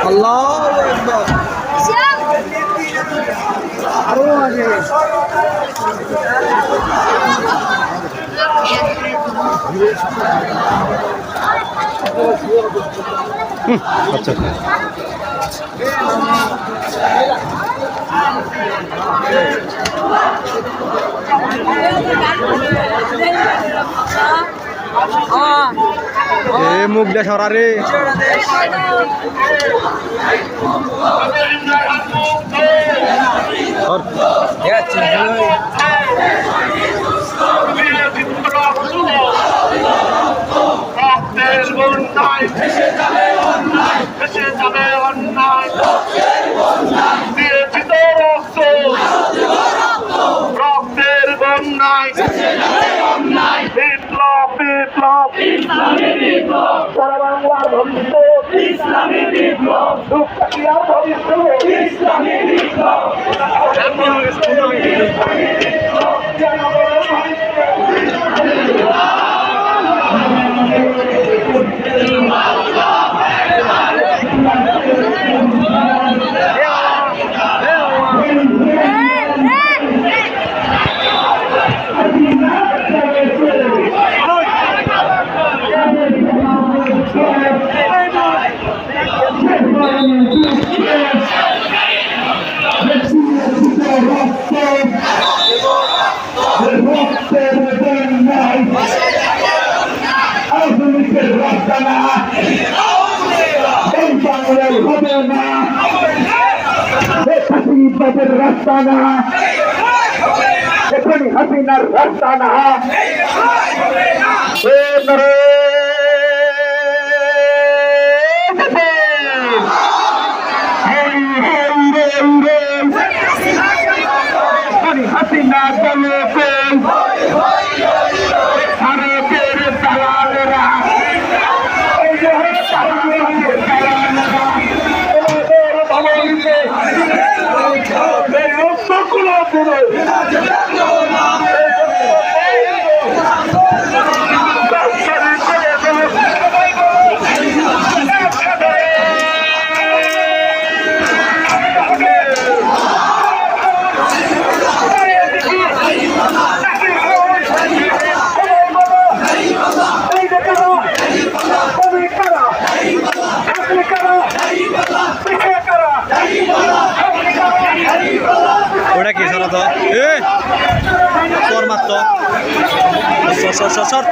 আল্লাহু আকবার। আরো আগে আচ্ছা মুখ দেখা রে বিপ্লব বিপ্লব ইসলামী বিপ্লব সারা বাংলার ভবিষ্যৎ ইসলামী বিপ্লব দুঃখিয়ার ভবিষ্যৎ ইসলামী বিপ্লব রাস্তা না এখনই হাসিনার রাস্তা না হাসিনা দলে ভারতের দালালেরা ওটা কি সরা তো সর মাত্র সর